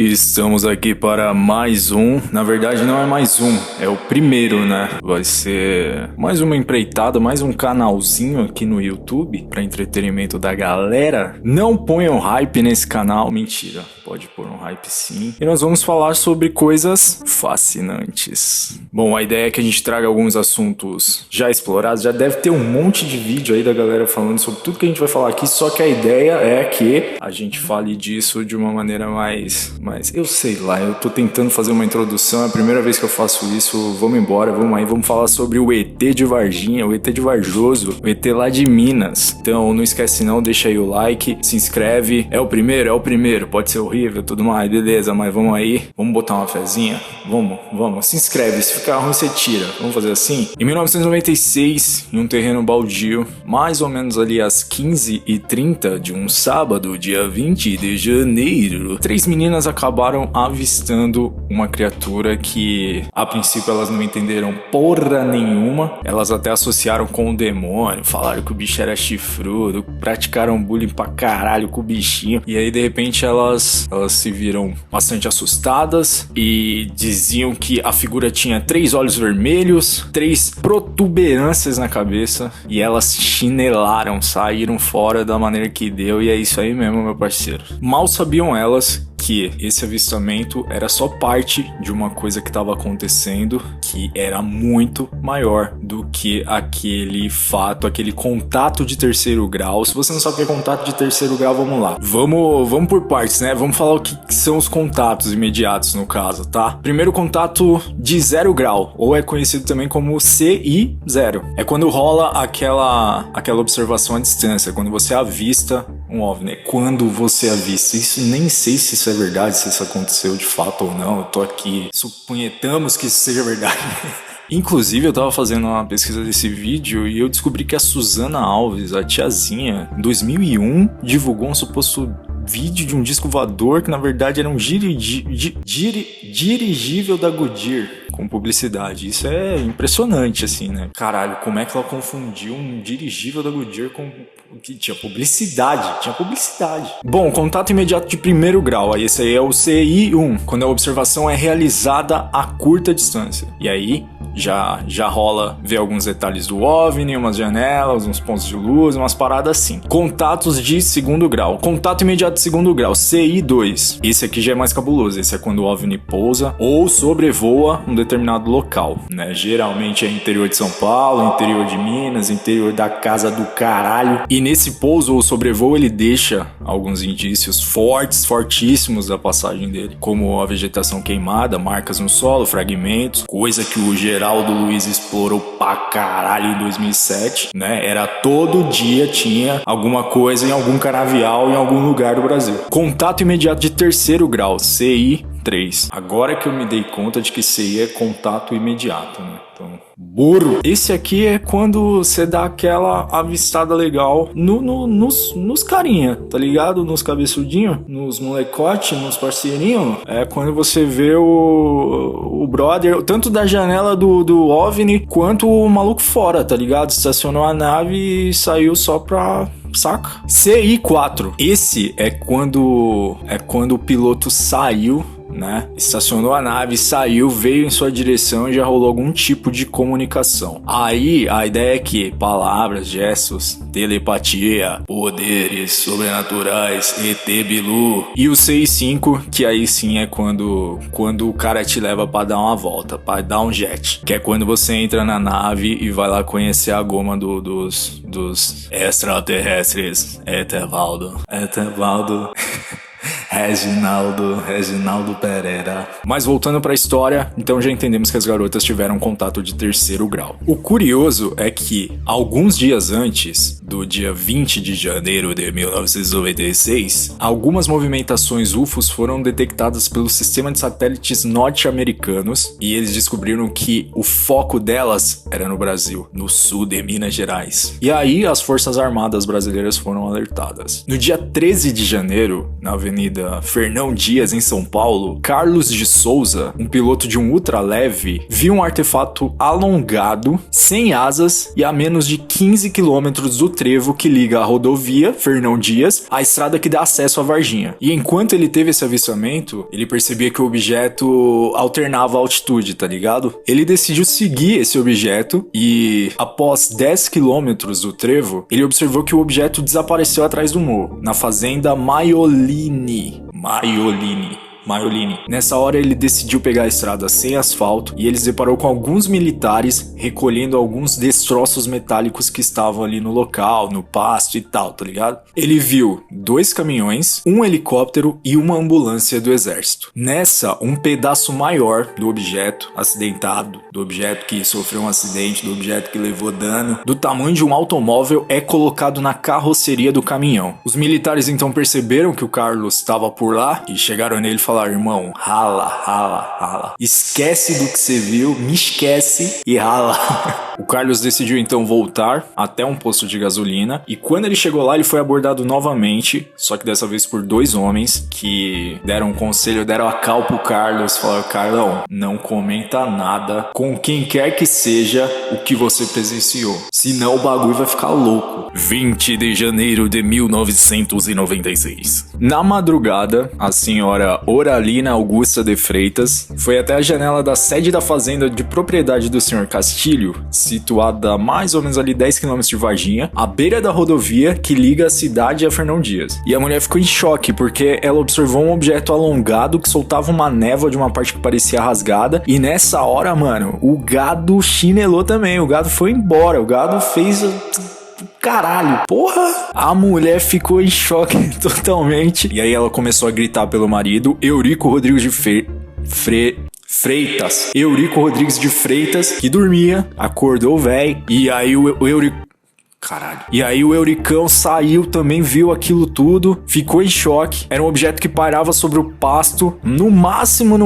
Estamos aqui para mais um, na verdade não é mais um, é o primeiro, né? Vai ser mais uma empreitada, mais um canalzinho aqui no YouTube para entretenimento da galera. Não ponham hype nesse canal, mentira, pode pôr um hype sim. E nós vamos falar sobre coisas fascinantes. Bom, a ideia é que a gente traga alguns assuntos já explorados, já deve ter um monte de vídeo aí da galera falando sobre tudo que a gente vai falar aqui, só que a ideia é que a gente fale disso de uma maneira mais eu sei lá, eu tô tentando fazer uma introdução, é a primeira vez que eu faço isso, vamos embora, vamos aí, vamos falar sobre o ET de Varginha, o ET de Varjoso, o ET lá de Minas. Então não esquece não, deixa aí o like, se inscreve, é o primeiro, pode ser horrível, tudo mais, beleza, mas vamos aí, vamos botar uma fezinha, vamos, se inscreve, se ficar ruim você tira, vamos fazer assim? Em 1996, em um terreno baldio, mais ou menos ali às 15h30 de um sábado, dia 20 de janeiro, 3 meninas acabaram avistando uma criatura que a princípio elas não entenderam porra nenhuma, elas até associaram com o demônio, falaram que o bicho era chifrudo, praticaram bullying pra caralho com o bichinho, e aí de repente elas se viram bastante assustadas e diziam que a figura tinha 3 olhos vermelhos, 3 protuberâncias na cabeça, e elas chinelaram, saíram fora da maneira que deu, e é isso aí mesmo, meu parceiro. Mal sabiam elas que esse avistamento era só parte de uma coisa que estava acontecendo que era muito maior do que aquele fato, aquele contato de terceiro grau. Se você não sabe o que é contato de terceiro grau, vamos lá. Vamos por partes, né? Vamos falar o que são os contatos imediatos no caso, tá? Primeiro contato de 0 grau, ou é conhecido também como CI0. É quando rola aquela observação à distância, quando você avista um OVNI. Quando você avista, isso nem sei se isso é verdade, se isso aconteceu de fato ou não, eu tô aqui, suponhamos que isso seja verdade. Inclusive, eu tava fazendo uma pesquisa desse vídeo e eu descobri que a Suzana Alves, a tiazinha, em 2001, divulgou um suposto vídeo de um disco voador que na verdade era um dirigível da Goodyear com publicidade. Isso é impressionante, assim, né? Caralho, como é que ela confundiu um dirigível da Goodyear com... que tinha publicidade. Bom, contato imediato de primeiro grau, aí esse aí é o CI1, quando a observação é realizada a curta distância. E aí já rola ver alguns detalhes do OVNI, umas janelas, uns pontos de luz, umas paradas assim. Contatos de segundo grau. Contato imediato de segundo grau, CI2. Esse aqui já é mais cabuloso, esse é quando o OVNI pousa ou sobrevoa um determinado local, né? Geralmente é interior de São Paulo, interior de Minas, interior da casa do caralho. E nesse pouso ou sobrevoo ele deixa alguns indícios fortíssimos da passagem dele, como a vegetação queimada, marcas no solo, fragmentos, coisa que o Geraldo Luiz explorou pra caralho em 2007, né? Era todo dia tinha alguma coisa em algum canavial em algum lugar do Brasil. Contato imediato de terceiro grau, CI3. Agora que eu me dei conta de que CI é contato imediato, né? Então, burro. Esse aqui é quando você dá aquela avistada legal nos carinha, tá ligado? Nos cabeçudinhos, nos molecote, nos parceirinhos. É quando você vê o brother, tanto da janela do OVNI, quanto o maluco fora, tá ligado? Estacionou a nave e saiu só pra... saca? CI4. Esse é quando o piloto saiu, né? Estacionou a nave, saiu, veio em sua direção e já rolou algum tipo de comunicação. Aí a ideia é que palavras, gestos, telepatia, poderes sobrenaturais, ET Bilu. E o CI5, que aí sim é quando o cara te leva pra dar uma volta, pra dar um jet. Que é quando você entra na nave e vai lá conhecer a goma dos extraterrestres. Etevaldo. Reginaldo Pereira. Mas voltando pra história, então já entendemos que as garotas tiveram contato de terceiro grau. O curioso é que, alguns dias antes do dia 20 de janeiro de 1996, algumas movimentações UFOs foram detectadas pelo sistema de satélites norte-americanos e eles descobriram que o foco delas era no Brasil, no sul de Minas Gerais. E aí as Forças Armadas brasileiras foram alertadas. No dia 13 de janeiro, na Avenida fazenda Fernão Dias, em São Paulo, Carlos de Souza, um piloto de um ultraleve, viu um artefato alongado, sem asas e a menos de 15 quilômetros do trevo que liga a rodovia Fernão Dias à estrada que dá acesso à Varginha. E enquanto ele teve esse avistamento, ele percebia que o objeto alternava a altitude, tá ligado? Ele decidiu seguir esse objeto e, após 10 quilômetros do trevo, ele observou que o objeto desapareceu atrás do morro, na fazenda Maiolini. Nessa hora ele decidiu pegar a estrada sem asfalto e ele se deparou com alguns militares recolhendo alguns destroços metálicos que estavam ali no local, no pasto e tal, tá ligado? Ele viu 2 caminhões, um helicóptero e uma ambulância do exército. Nessa, um pedaço maior do objeto acidentado, do objeto que sofreu um acidente, do objeto que levou dano, do tamanho de um automóvel, é colocado na carroceria do caminhão. Os militares então perceberam que o Carlos estava por lá e chegaram nele e falaram: irmão, rala. Esquece do que você viu, me esquece e rala. O Carlos decidiu então voltar até um posto de gasolina e quando ele chegou lá ele foi abordado novamente, só que dessa vez por 2 homens que deram um conselho, deram a cal pro Carlos, falaram: Carlão, não comenta nada com quem quer que seja o que você presenciou, senão o bagulho vai ficar louco. 20 de janeiro de 1996. Na madrugada, a senhora Oralina Augusta de Freitas foi até a janela da sede da fazenda de propriedade do Sr. Castilho, situada a mais ou menos ali 10 km de Varginha, à beira da rodovia que liga a cidade a Fernão Dias. E a mulher ficou em choque porque ela observou um objeto alongado que soltava uma névoa de uma parte que parecia rasgada e nessa hora, mano, o gado chinelou também, o gado foi embora, o gado fez... Caralho, porra! A mulher ficou em choque totalmente. E aí ela começou a gritar pelo marido, Eurico Rodrigues de Freitas. Eurico Rodrigues de Freitas, que dormia, acordou o véi. E aí o Eurico... Caralho. E aí o Euricão saiu também, viu aquilo tudo, ficou em choque. Era um objeto que pairava sobre o pasto, no máximo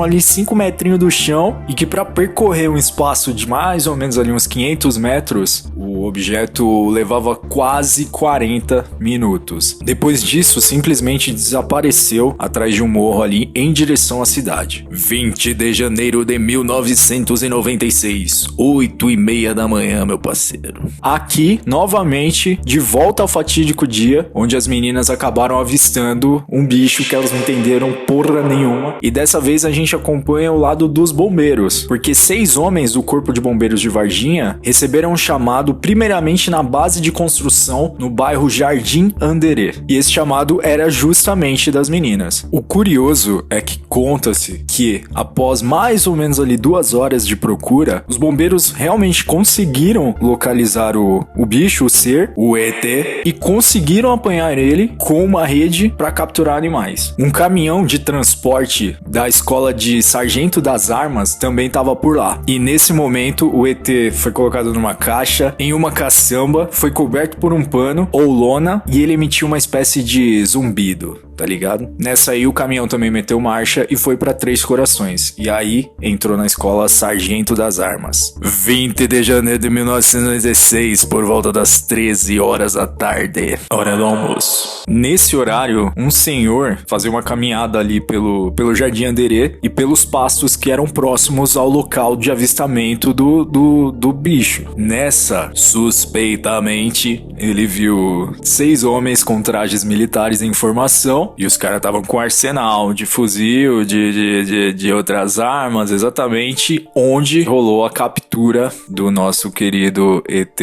ali 5 metrinhos do chão, e que para percorrer um espaço de mais ou menos ali uns 500 metros, o objeto levava quase 40 minutos. Depois disso, simplesmente desapareceu atrás de um morro ali em direção à cidade. 20 de janeiro de 1996, 8h30 da manhã, meu parceiro. Aqui, novamente, de volta ao fatídico dia, onde as meninas acabaram avistando um bicho que elas não entenderam porra nenhuma. E dessa vez a gente acompanha o lado dos bombeiros, porque 6 homens do Corpo de Bombeiros de Varginha receberam um chamado primeiramente na base de construção no bairro Jardim Anderê. E esse chamado era justamente das meninas. O curioso é que conta-se que após mais ou menos ali 2 horas de procura, os bombeiros realmente conseguiram localizar o bicho, o ser, o ET, e conseguiram apanhar ele com uma rede para capturar animais. Um caminhão de transporte da escola de Sargento das Armas também estava por lá. E nesse momento o ET foi colocado numa caixa, em uma caçamba, foi coberto por um pano ou lona e ele emitiu uma espécie de zumbido, tá ligado? Nessa aí o caminhão também meteu marcha e foi pra Três Corações. E aí entrou na escola Sargento das Armas. 20 de janeiro de 1996, por volta das 13 horas da tarde, hora do almoço. Nesse horário, um senhor fazia uma caminhada ali pelo Jardim Anderê e pelos pastos que eram próximos ao local de avistamento do bicho. Nessa, suspeitamente, ele viu 6 homens com trajes militares em formação e os caras estavam com arsenal de fuzil, de outras armas, exatamente onde rolou a captura do nosso querido ET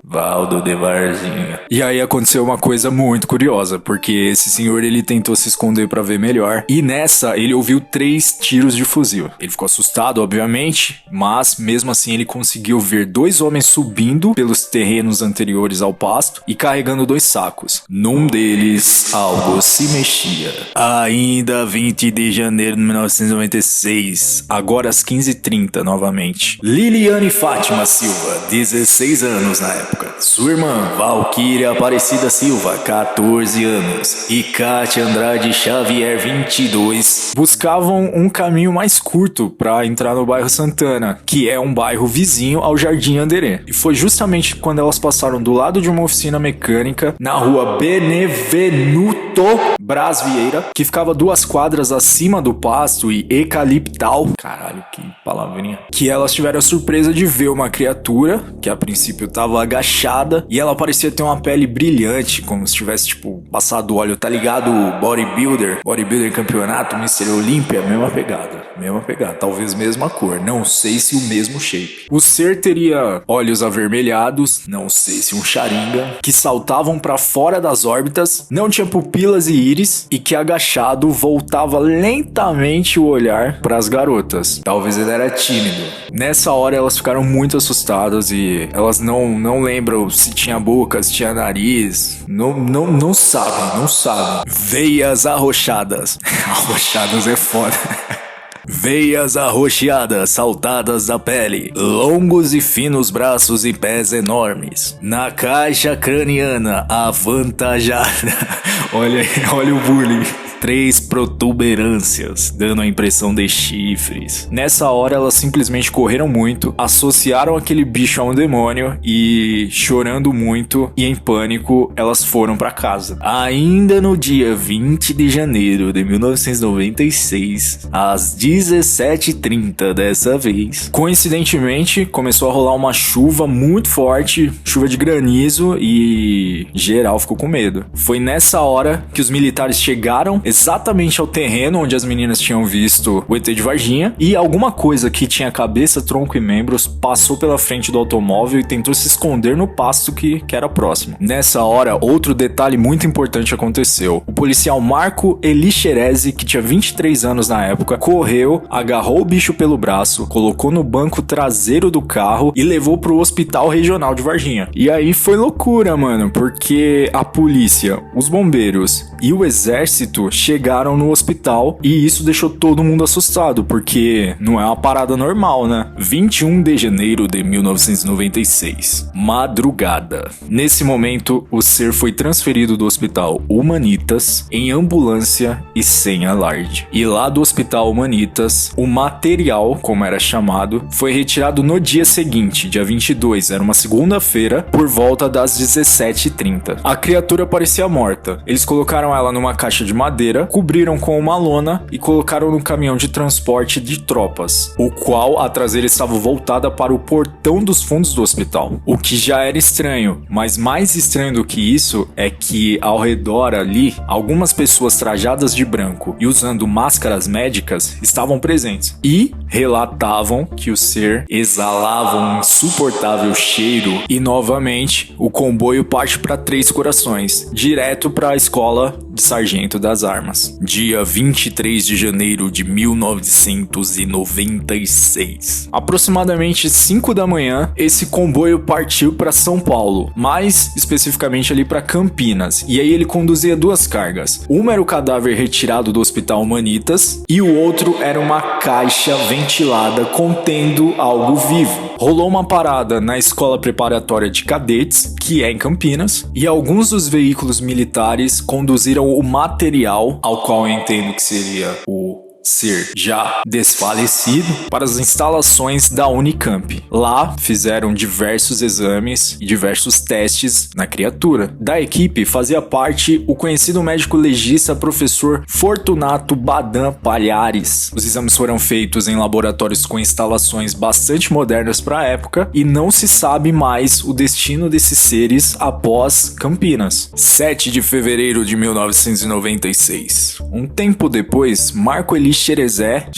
Valdo de Varginha. E aí aconteceu uma coisa muito curiosa, porque esse senhor ele tentou se esconder pra ver melhor, e nessa ele ouviu 3 tiros de fuzil. Ele ficou assustado, obviamente, mas mesmo assim ele conseguiu ver 2 homens subindo pelos terrenos anteriores ao pasto e carregando 2 sacos. Num deles, algo se mexia. Ainda 20 de janeiro de 1996, agora às 15h30 novamente. Liliane Fátima Silva, 16 anos na época. época. Sua irmã, Valquíria Aparecida Silva, 14 anos, e Kátia Andrade Xavier, 22, buscavam um caminho mais curto para entrar no bairro Santana, que é um bairro vizinho ao Jardim Anderê. E foi justamente quando elas passaram do lado de uma oficina mecânica na rua Benevenuto Braz Vieira, que ficava 2 quadras acima do pasto e eucaliptal. Caralho, que palavrinha. Que elas tiveram a surpresa de ver uma criatura que a princípio estava agachada e ela parecia ter uma pele brilhante, como se tivesse, tipo, passado óleo, tá ligado? Bodybuilder campeonato, Mr. Olímpia, mesma pegada, talvez mesma cor, não sei se o mesmo shape. O ser teria olhos avermelhados, não sei se um Sharingan, que saltavam para fora das órbitas, não tinha pupilas e íris e que agachado voltava lentamente o olhar para as garotas. Talvez ele era tímido. Nessa hora elas ficaram muito assustadas e elas não lembram se tinha boca, se tinha nariz, não sabem. Veias arroxadas. Arroxadas é foda. Veias arroxeadas, saltadas da pele, longos e finos braços e pés enormes. Na caixa craniana, avantajada. Olha o bullying. 3 protuberâncias, dando a impressão de chifres. Nessa hora elas simplesmente correram muito, associaram aquele bicho a um demônio e, chorando muito e em pânico, elas foram pra casa. Ainda no dia 20 de janeiro de 1996, às 17h30 dessa vez, coincidentemente começou a rolar uma chuva muito forte, chuva de granizo, e geral ficou com medo. Foi nessa hora que os militares chegaram exatamente ao terreno onde as meninas tinham visto o ET de Varginha, e alguma coisa que tinha cabeça, tronco e membros passou pela frente do automóvel e tentou se esconder no pasto que era próximo. Nessa hora, outro detalhe muito importante aconteceu. O policial Marco Elixerezi, que tinha 23 anos na época, correu, agarrou o bicho pelo braço, colocou no banco traseiro do carro e levou pro Hospital Regional de Varginha. E aí foi loucura, mano, porque a polícia, os bombeiros e o exército chegaram no hospital e isso deixou todo mundo assustado, porque não é uma parada normal, né? 21 de janeiro de 1996, madrugada. Nesse momento, o ser foi transferido do Hospital Humanitas em ambulância e sem alarde. E lá do Hospital Humanitas, o material, como era chamado, foi retirado no dia seguinte, dia 22, era uma segunda-feira, por volta das 17h30. A criatura parecia morta. Eles colocaram ela numa caixa de madeira, cobriram com uma lona e colocaram no caminhão de transporte de tropas, o qual a traseira estava voltada para o portão dos fundos do hospital. O que já era estranho, mas mais estranho do que isso é que ao redor ali, algumas pessoas trajadas de branco e usando máscaras médicas estavam presentes e relatavam que o ser exalava um insuportável cheiro. E novamente o comboio parte para Três Corações, direto para a escola de sargento das armas. Dia 23 de janeiro de 1996. Aproximadamente 5 da manhã, esse comboio partiu para São Paulo, mais especificamente ali para Campinas. E aí ele conduzia 2 cargas. Uma era o cadáver retirado do Hospital Humanitas e o outro era uma caixa ventilada contendo algo vivo. Rolou uma parada na Escola Preparatória de Cadetes, que é em Campinas, e alguns dos veículos militares conduziram o material, ao qual eu entendo que seria o ser já desfalecido, para as instalações da Unicamp. Lá fizeram diversos exames e diversos testes na criatura. Da equipe fazia parte o conhecido médico legista professor Fortunato Badan Palhares. Os exames foram feitos em laboratórios com instalações bastante modernas para a época e não se sabe mais o destino desses seres após Campinas. 7 de fevereiro de 1996. Um tempo depois, Marco Xerezé,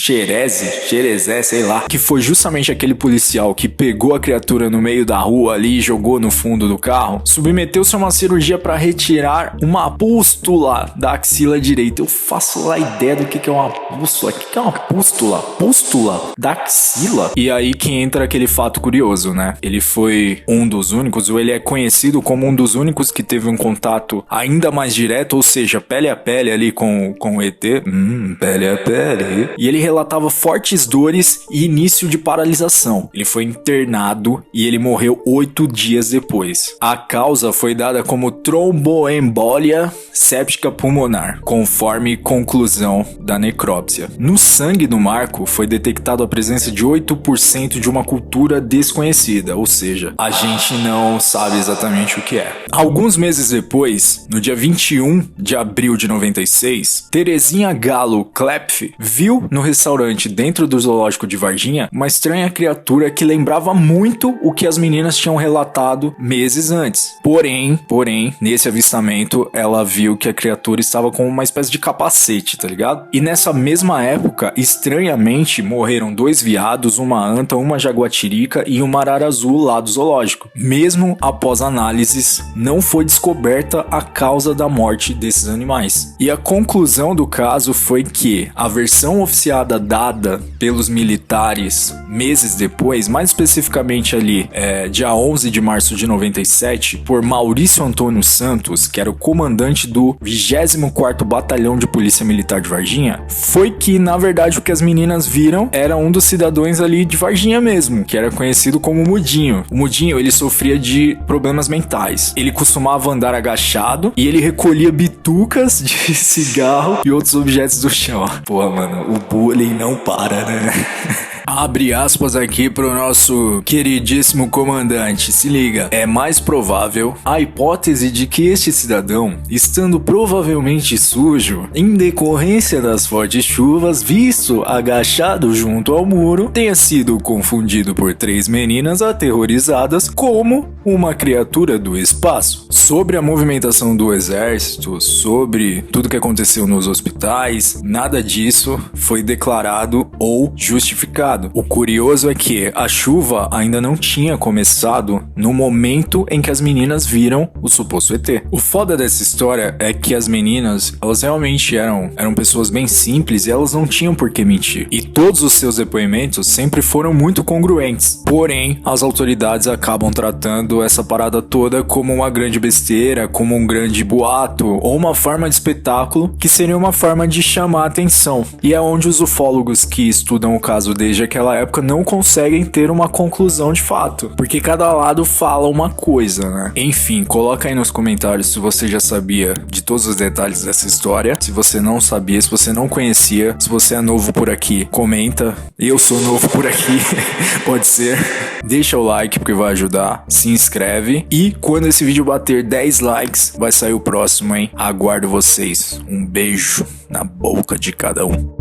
sei lá, que foi justamente aquele policial que pegou a criatura no meio da rua ali e jogou no fundo do carro, submeteu-se a uma cirurgia para retirar uma pústula da axila direita. Eu faço lá ideia do que é uma pústula. O que é uma pústula? Pústula da axila? E aí que entra aquele fato curioso, né? Ele foi um dos únicos, ou ele é conhecido como um dos únicos que teve um contato ainda mais direto, ou seja, pele a pele ali com o ET. Pele a pele. E ele relatava fortes dores e início de paralisação. Ele foi internado e ele morreu 8 dias depois. A causa foi dada como tromboembolia séptica pulmonar, conforme conclusão da necrópsia. No sangue do Marco foi detectado a presença de 8% de uma cultura desconhecida, ou seja, a gente não sabe exatamente o que é. Alguns meses depois, no dia 21 de abril de 96, Terezinha Galo Klepf viu no restaurante dentro do zoológico de Varginha uma estranha criatura que lembrava muito o que as meninas tinham relatado meses antes. Porém, nesse avistamento, ela viu que a criatura estava com uma espécie de capacete, tá ligado? E nessa mesma época, estranhamente, morreram 2 veados, uma anta, uma jaguatirica e uma arara azul lá do zoológico. Mesmo após análises, não foi descoberta a causa da morte desses animais. E a conclusão do caso foi que a versão oficiada dada pelos militares meses depois, mais especificamente ali, dia 11 de março de 97, por Maurício Antônio Santos, que era o comandante do 24º Batalhão de Polícia Militar de Varginha, foi que, na verdade, o que as meninas viram era um dos cidadãos ali de Varginha mesmo, que era conhecido como Mudinho. O Mudinho, ele sofria de problemas mentais. Ele costumava andar agachado e ele recolhia bitucas de cigarro e outros objetos do chão. Pô, mano, o bullying não para, né? Abre aspas aqui pro nosso queridíssimo comandante, se liga. É mais provável a hipótese de que este cidadão, estando provavelmente sujo, em decorrência das fortes chuvas, visto agachado junto ao muro, tenha sido confundido por 3 meninas aterrorizadas como uma criatura do espaço. Sobre a movimentação do exército, sobre tudo que aconteceu nos hospitais, nada disso foi declarado ou justificado. O curioso é que a chuva ainda não tinha começado no momento em que as meninas viram o suposto ET. O foda dessa história é que as meninas, elas realmente eram pessoas bem simples e elas não tinham por que mentir. E todos os seus depoimentos sempre foram muito congruentes. Porém, as autoridades acabam tratando essa parada toda como uma grande besteira, como um grande boato ou uma forma de espetáculo que seria uma forma de chamar a atenção. E é onde os ufólogos que estudam o caso desde aquela época não conseguem ter uma conclusão de fato, porque cada lado fala uma coisa, né? Enfim, coloca aí nos comentários se você já sabia de todos os detalhes dessa história, se você não sabia, se você não conhecia, se você é novo por aqui, comenta. Eu sou novo por aqui, pode ser. Deixa o like porque vai ajudar, se inscreve e quando esse vídeo bater 10 likes, vai sair o próximo, hein? Aguardo vocês. Um beijo na boca de cada um.